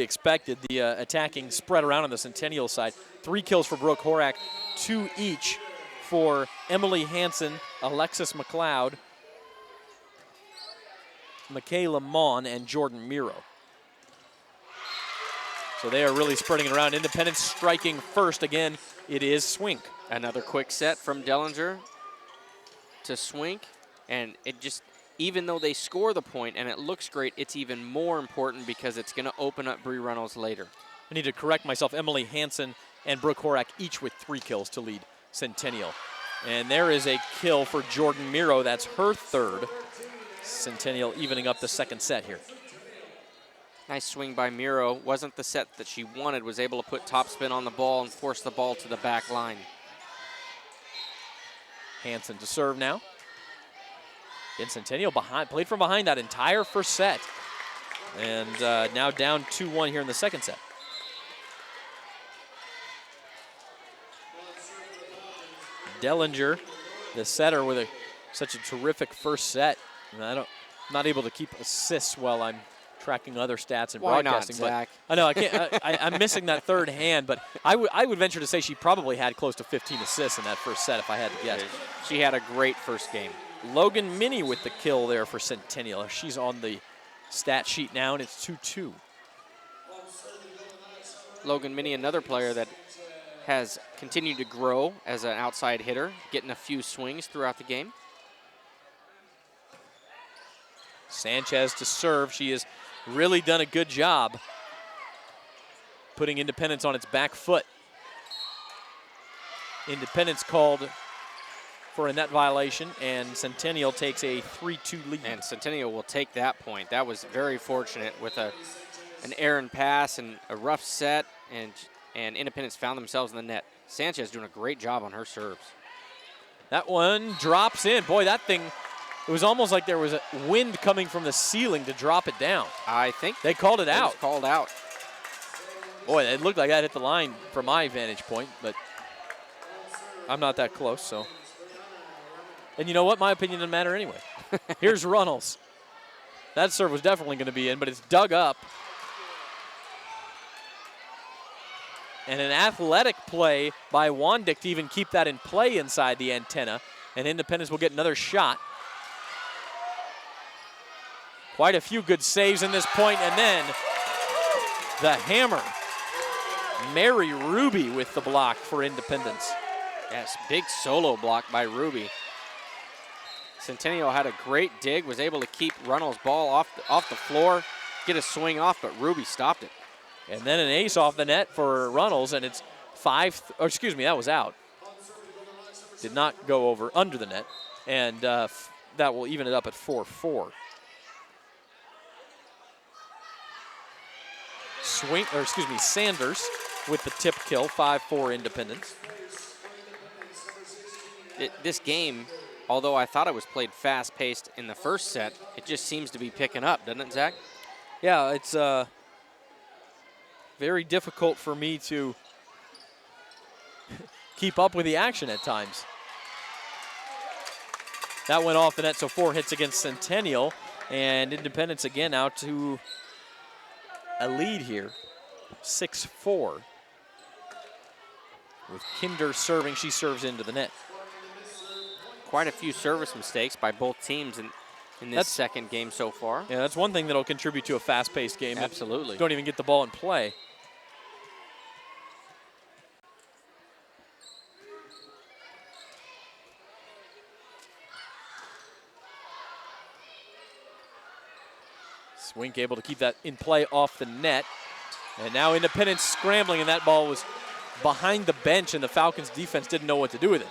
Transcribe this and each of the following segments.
expected. The attacking spread around on the Centennial side. 3 kills for Brooke Horak, 2 each for Emily Hansen, Alexis McLeod, Michaela Mon, and Jordan Miro. So they are really spreading it around. Independence striking first. Again, it is Swink. Another quick set from Dellinger to Swink. And it just, even though they score the point and it looks great, it's even more important because it's going to open up Bree Reynolds later. I need to correct myself. Emily Hansen and Brooke Horak each with 3 kills to lead Centennial. And there is a kill for Jordan Miro. That's her 3rd. Centennial evening up the 2nd set here. Nice swing by Miro. Wasn't the set that she wanted. Was able to put topspin on the ball and force the ball to the back line. Hansen to serve now. In Centennial behind, played from behind that entire first set. And now down 2-1 here in the 2nd set. Dellinger, the setter, with such a terrific first set. And I'm not able to keep assists while I'm tracking other stats and broadcasting. Why not, Zach? I know I can't. I'm missing that 3rd hand, but I would venture to say she probably had close to 15 assists in that first set if I had to guess. She had a great first game. Logan Minnie with the kill there for Centennial. She's on the stat sheet now, and it's 2-2. Logan Minnie, another player that has continued to grow as an outside hitter, getting a few swings throughout the game. Sanchez to serve. She has really done a good job putting Independence on its back foot. Independence called for a net violation, and Centennial takes a 3-2 lead. And Centennial will take that point. That was very fortunate with an errant pass and a rough set, and Independence found themselves in the net. Sanchez doing a great job on her serves. That one drops in. Boy, that thing, it was almost like there was a wind coming from the ceiling to drop it down. I think they called it out. It was called out. Boy, it looked like that hit the line from my vantage point, but I'm not that close, so. And you know what? My opinion doesn't matter anyway. Here's Runnels. That serve was definitely going to be in, but it's dug up. And an athletic play by Wandick to even keep that in play inside the antenna. And Independence will get another shot. Quite a few good saves in this point, and then the hammer. Mary Ruby with the block for Independence. Yes, big solo block by Ruby. Centennial had a great dig, was able to keep Runnels' ball off the floor, get a swing off, but Ruby stopped it. And then an ace off the net for Runnels, and it's that was out. Did not go under the net, and that will even it up at 4-4. Sanders with the tip kill, 5-4 Independence. This game, although I thought it was played fast-paced in the first set, it just seems to be picking up, doesn't it, Zach? Yeah, it's very difficult for me to keep up with the action at times. That went off the net, so 4 hits against Centennial, and Independence again out to a lead here, 6-4. With Kinder serving, she serves into the net. Quite a few service mistakes by both teams in this second game so far. Yeah, that's one thing that'll contribute to a fast-paced game. Absolutely. Don't even get the ball in play. Swink able to keep that in play off the net. And now Independence scrambling, and that ball was behind the bench, and the Falcons defense didn't know what to do with it.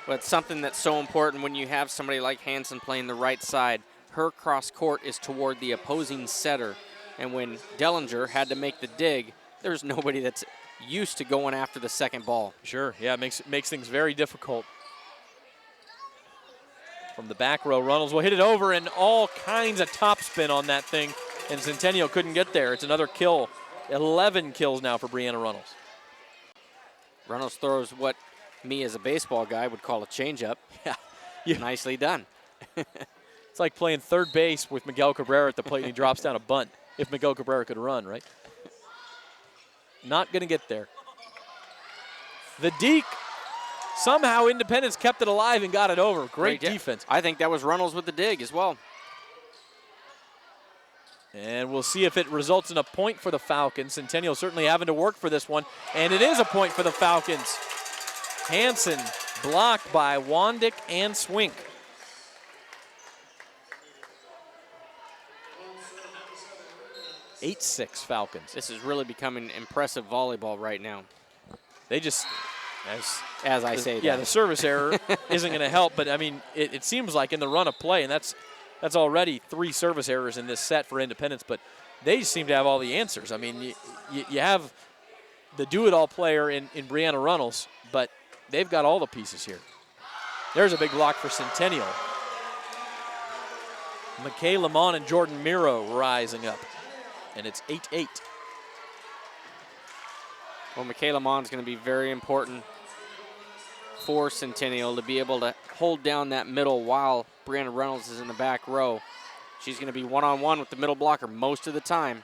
But something that's so important when you have somebody like Hansen playing the right side, her cross court is toward the opposing setter. And when Dellinger had to make the dig, there's nobody that's used to going after the second ball. Sure, yeah, it makes things very difficult. From the back row, Runnels will hit it over, and all kinds of topspin on that thing, and Centennial couldn't get there. It's another kill. 11 kills now for Brianna Runnels. Runnels throws what me as a baseball guy would call a changeup. Yeah. Nicely done. It's like playing third base with Miguel Cabrera at the plate and he drops down a bunt. if Miguel Cabrera could run, right? Not going to get there. The deke. Somehow Independence kept it alive and got it over. Great defense. I think that was Runnels with the dig as well. And we'll see if it results in a point for the Falcons. Centennial certainly having to work for this one. And it is a point for the Falcons. Hansen blocked by Wandick and Swink. (8-6) Falcons. This is really becoming impressive volleyball right now. They just, as I say, yeah, the service error isn't going to help. But I mean, it seems like in the run of play, and that's already 3 service errors in this set for Independence. But they seem to have all the answers. I mean, you have the do-it-all player in Brianna Runnels, but they've got all the pieces here. There's a big block for Centennial. McKay Lamont and Jordan Miro rising up. And it's 8-8. Well, Michaela Mond's going to be very important for Centennial to be able to hold down that middle while Brianna Reynolds is in the back row. She's going to be one-on-one with the middle blocker most of the time.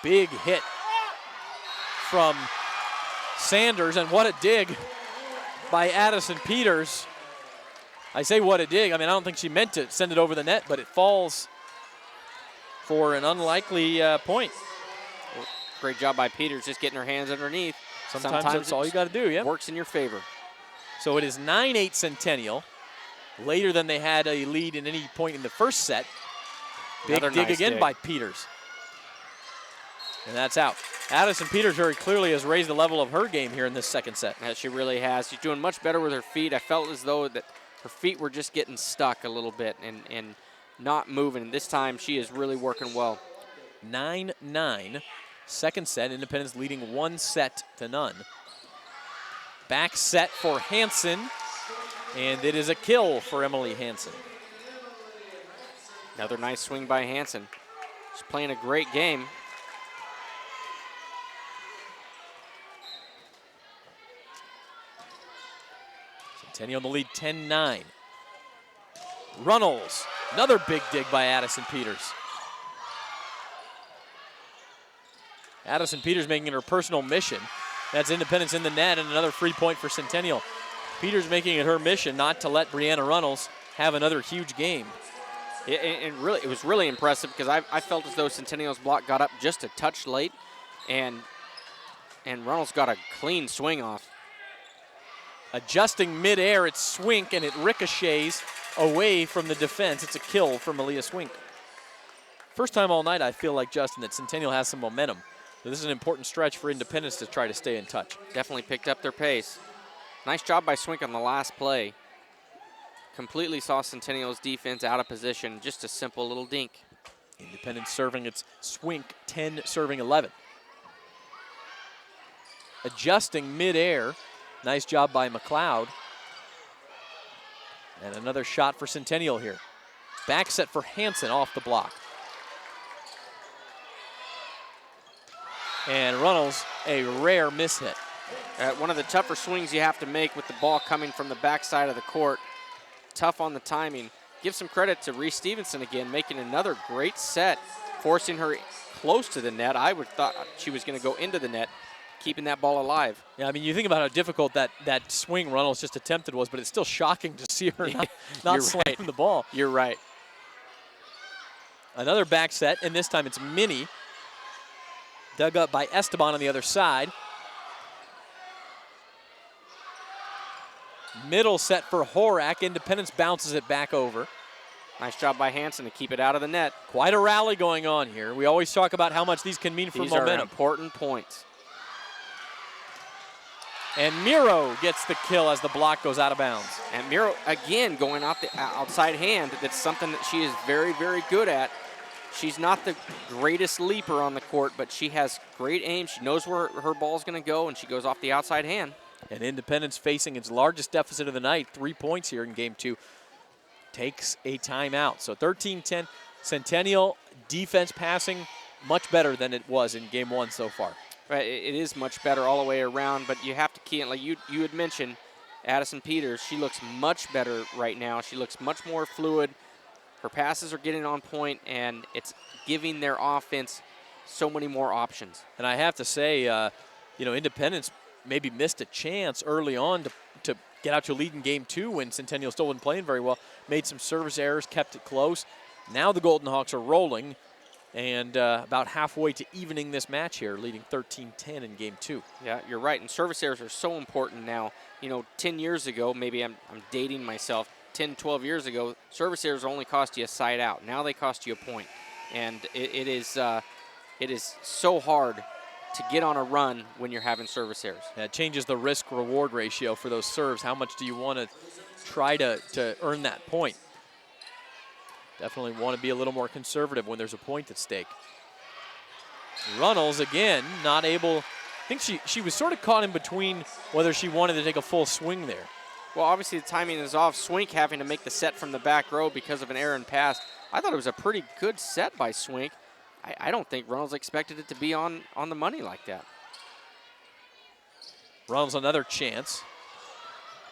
Big hit from Sanders, and what a dig by Addison Peters. I say what a dig. I mean, I don't think she meant to send it over the net, but it falls for an unlikely point. Great job by Peters, just getting her hands underneath. Sometimes that's all you got to do, yeah. Works in your favor. So it is 9-8 Centennial, later than they had a lead in any point in the first set. Big Another dig nice again dig by Peters. And that's out. Addison Peters very clearly has raised the level of her game here in this second set. Yeah, she really has. She's doing much better with her feet. I felt as though that her feet were just getting stuck a little bit and not moving. This time she is really working well. 9-9. Second set, Independence leading 1-0. Back set for Hansen, and it is a kill for Emily Hansen. Another nice swing by Hansen. She's playing a great game. Centennial in the lead 10-9. Runnels, another big dig by Addison Peters. Addison Peters making it her personal mission. That's Independence in the net and another free point for Centennial. Peters making it her mission not to let Brianna Runnels have another huge game. It was really impressive because I felt as though Centennial's block got up just a touch late, and Runnels got a clean swing off. Adjusting midair, it's Swink, and it ricochets away from the defense. It's a kill for Malia Swink. First time all night I feel like, Justin, that Centennial has some momentum. So this is an important stretch for Independence to try to stay in touch. Definitely picked up their pace. Nice job by Swink on the last play. Completely saw Centennial's defense out of position. Just a simple little dink. Independence serving, it's Swink 10 serving 11. Adjusting midair. Nice job by McLeod. And another shot for Centennial here. Back set for Hansen off the block. And Runnels, a rare mishit. One of the tougher swings you have to make with the ball coming from the backside of the court. Tough on the timing. Give some credit to Reese Stevenson again, making another great set, forcing her close to the net. I would thought she was going to go into the net, keeping that ball alive. Yeah, I mean, you think about how difficult that swing Runnels just attempted was, but it's still shocking to see her not slam the ball. You're right. Another back set, and this time it's Minnie. Dug up by Esteban on the other side. Middle set for Horak. Independence bounces it back over. Nice job by Hansen to keep it out of the net. Quite a rally going on here. We always talk about how much these can mean for momentum. These are important points. And Miro gets the kill as the block goes out of bounds. And Miro, again, going out the outside hand. That's something that she is very, very good at. She's not the greatest leaper on the court, but she has great aim. She knows where her ball's going to go, and she goes off the outside hand. And Independence, facing its largest deficit of the night, 3 points here in game 2, takes a timeout. So 13-10, Centennial defense passing much better than it was in game 1 so far. Right, it is much better all the way around, but you have to key in, like you had mentioned, Addison Peters, she looks much better right now. She looks much more fluid, Her passes are getting on point, and it's giving their offense so many more options. And I have to say, Independence maybe missed a chance early on to get out to a lead in game 2 when Centennial still wasn't playing very well. Made some service errors, kept it close. Now the Golden Hawks are rolling, and about halfway to evening this match here, leading 13-10 in game 2. Yeah, you're right, and service errors are so important now. 10 years ago, maybe I'm dating myself, 10, 12 years ago, service errors only cost you a side out. Now they cost you a point. And it is so hard to get on a run when you're having service errors. Yeah, it changes the risk-reward ratio for those serves. How much do you want to try to earn that point? Definitely want to be a little more conservative when there's a point at stake. Runnels, again, not able. I think she was sort of caught in between whether she wanted to take a full swing there. Well, obviously the timing is off. Swink having to make the set from the back row because of an errant pass. I thought it was a pretty good set by Swink. I don't think Runnels expected it to be on the money like that. Runnels another chance.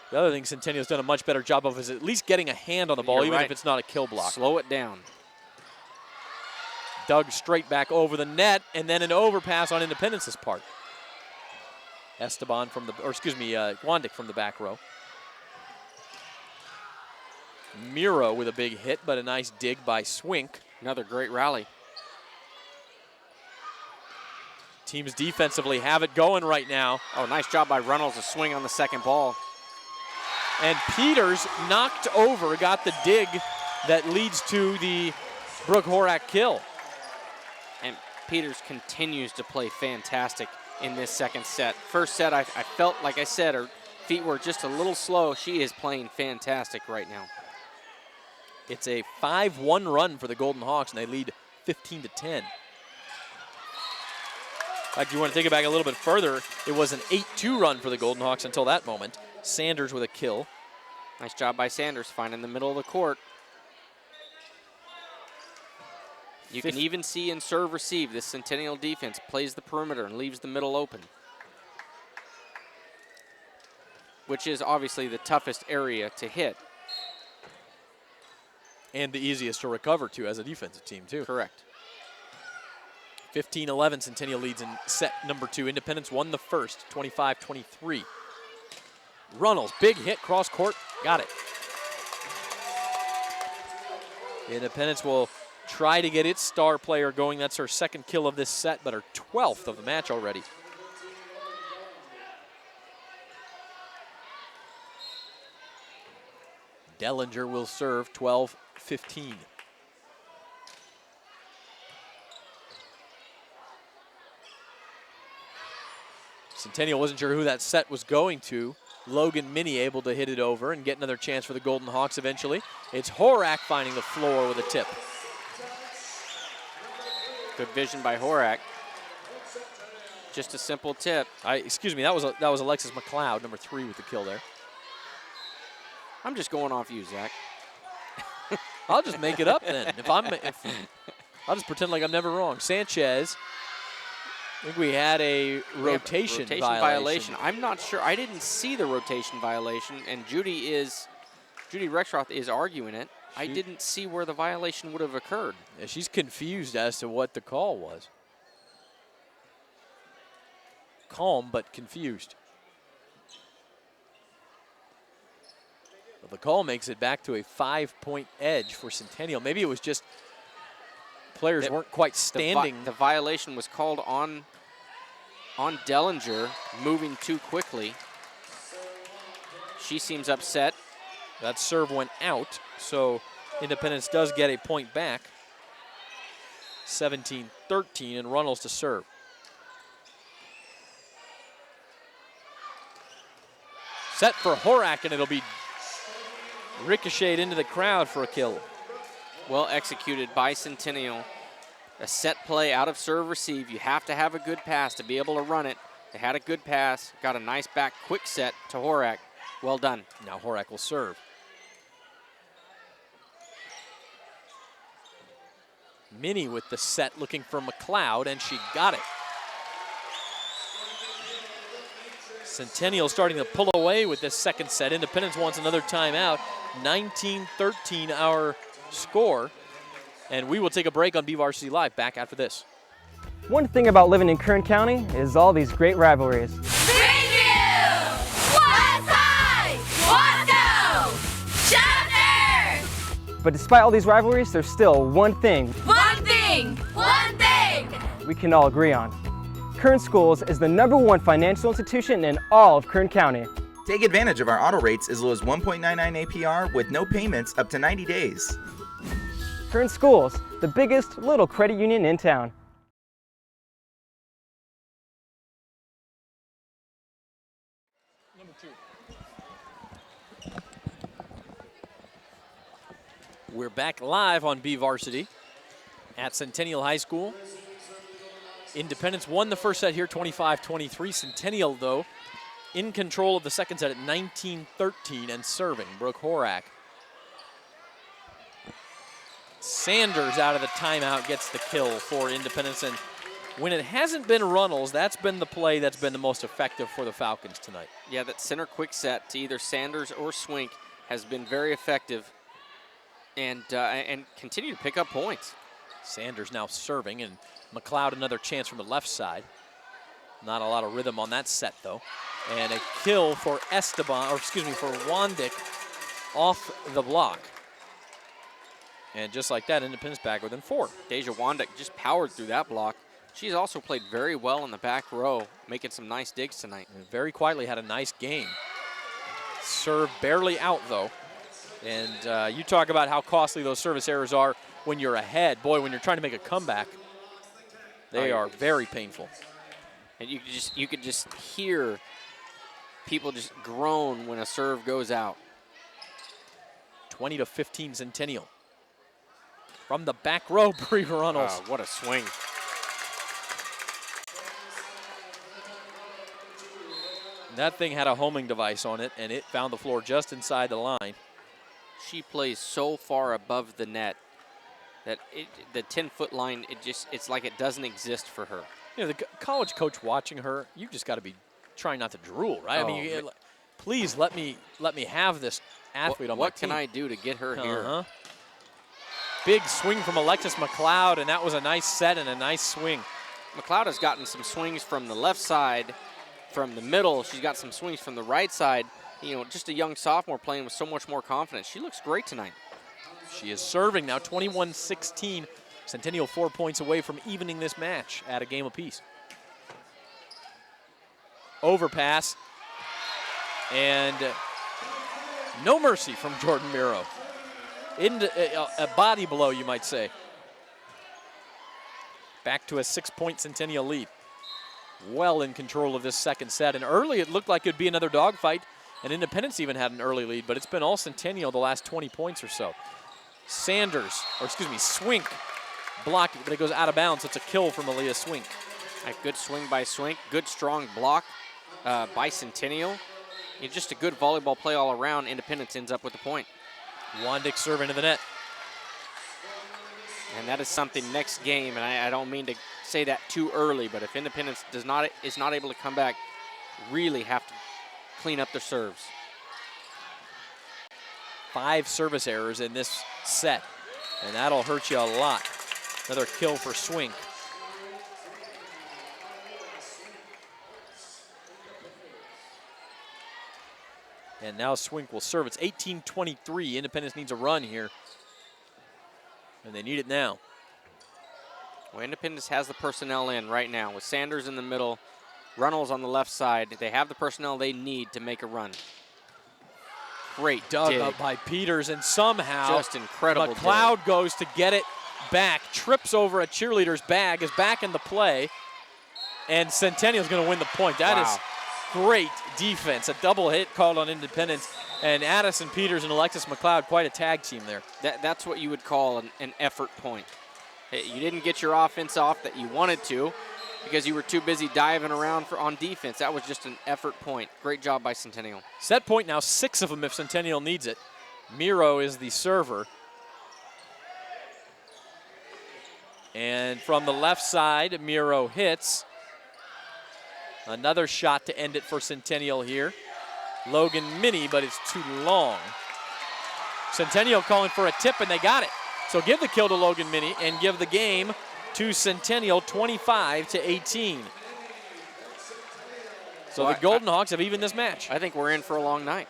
The other thing Centennial's done a much better job of is at least getting a hand on the ball, even if it's not a kill block. Slow it down. Dug straight back over the net, and then an overpass on Independence's part. Wandick from the back row. Miro with a big hit, but a nice dig by Swink. Another great rally. Teams defensively have it going right now. Oh, nice job by Runnels to swing on the second ball. And Peters knocked over, got the dig that leads to the Brooke Horak kill. And Peters continues to play fantastic in this second set. First set, I felt, like I said, her feet were just a little slow. She is playing fantastic right now. It's a 5-1 run for the Golden Hawks, and they lead 15-10. In fact, you want to take it back a little bit further, it was an 8-2 run for the Golden Hawks until that moment. Sanders with a kill. Nice job by Sanders, finding the middle of the court. You can even see in serve-receive, this Centennial defense plays the perimeter and leaves the middle open, which is obviously the toughest area to hit. And the easiest to recover to as a defensive team, too. Correct. 15-11, Centennial leads in set number 2. Independence won the first, 25-23. Runnels, big hit, cross court, got it. Independence will try to get its star player going. That's her second kill of this set, but her 12th of the match already. Dellinger will serve 12-15. Centennial wasn't sure who that set was going to. Logan Minnie able to hit it over and get another chance for the Golden Hawks eventually. It's Horak finding the floor with a tip. Good vision by Horak. Just a simple tip. That was Alexis McLeod, number 3 with the kill there. I'm just going off you, Zach. I'll just make it up then. I'll just pretend like I'm never wrong. Sanchez. I think we had a rotation violation. I'm not sure. I didn't see the rotation violation, and Judy Rexroth is arguing it. I didn't see where the violation would have occurred. Yeah, she's confused as to what the call was. Calm, but confused. Well, the call makes it back to a 5-point edge for Centennial. Maybe it was just players weren't quite standing. The violation was called on Dellinger, moving too quickly. She seems upset. That serve went out, so Independence does get a point back. 17-13, and Runnels to serve. Set for Horak, and it'll be ricocheted into the crowd for a kill. Well executed by Centennial. A set play out of serve receive. You have to have a good pass to be able to run it. They had a good pass, got a nice back quick set to Horak. Well done. Now Horak will serve. Minnie with the set looking for McLeod, and she got it. Centennial starting to pull away with this second set. Independence wants another timeout. 19-13 our score. And we will take a break on BVarsity Live. Back after this. One thing about living in Kern County is all these great rivalries. Greenview! Westside! Wasco! Shatner! But despite all these rivalries, there's still one thing One thing! One thing! we can all agree on. Kern Schools is the #1 financial institution in all of Kern County. Take advantage of our auto rates as low as 1.99 APR with no payments up to 90 days. Kern Schools, the biggest little credit union in town. We're back live on BVarsity at Centennial High School. Independence won the first set here, 25-23. Centennial, though, in control of the second set at 19-13 and serving. Brooke Horak. Sanders out of the timeout gets the kill for Independence. And when it hasn't been Runnels, that's been the play that's been the most effective for the Falcons tonight. Yeah, that center quick set to either Sanders or Swink has been very effective and continue to pick up points. Sanders now serving, and McLeod another chance from the left side. Not a lot of rhythm on that set, though. And a kill for for Wandick off the block. And just like that, Independence back within 4. Deja Wandick just powered through that block. She's also played very well in the back row, making some nice digs tonight. And very quietly had a nice game. Serve barely out, though. And you talk about how costly those service errors are when you're ahead. Boy, when you're trying to make a comeback, they are very painful. And you could just hear people just groan when a serve goes out. 20-15 Centennial. From the back row, Bree Runnels. What a swing. That thing had a homing device on it, and it found the floor just inside the line. She plays so far above the net that the 10-foot line, it's like it doesn't exist for her. You know, the college coach watching her, you just got to be trying not to drool, right? I mean, please let me have this athlete on my team. What can I do to get her here? Big swing from Alexis McLeod, and that was a nice set and a nice swing. McLeod has gotten some swings from the left side, from the middle. She's got some swings from the right side. You know, just a young sophomore playing with so much more confidence. She looks great tonight. She is serving now, 21-16. Centennial 4 points away from evening this match at a game apiece. Overpass. And no mercy from Jordan Miro. A body blow, you might say. Back to a 6-point Centennial lead. Well in control of this second set. And early it looked like it would be another dogfight. And Independence even had an early lead, but it's been all Centennial the last 20 points or so. Swink blocked it, but it goes out of bounds. It's a kill from Aaliyah Swink. A good swing by Swink. Good strong block by Centennial. Just a good volleyball play all around. Independence ends up with the point. Wandick serve into the net. And that is something next game, and I don't mean to say that too early, but if Independence is not able to come back, really have to clean up their serves. 5 service errors in this set, and that'll hurt you a lot. Another kill for Swink. And now Swink will serve. It's 18-23. Independence needs a run here, and they need it now. Well, Independence has the personnel in right now with Sanders in the middle, Runnels on the left side. They have the personnel they need to make a run. Great Dug dig. up by Peters, and somehow Just incredible McLeod goes to get it back, trips over a cheerleader's bag, is back in the play, and Centennial's going to win the point. That is great defense. A double hit called on Independence, and Addison Peters and Alexis McLeod, quite a tag team there. That's what you would call an effort point. You didn't get your offense off that you wanted to because you were too busy diving around on defense. That was just an effort point. Great job by Centennial. Set point now, 6 of them if Centennial needs it. Miro is the server. And from the left side, Miro hits. Another shot to end it for Centennial here. Logan Mini, but it's too long. Centennial calling for a tip, and they got it. So give the kill to Logan Mini and give the game to Centennial 25-18. So Well, the Golden Hawks have evened this match. I think we're in for a long night.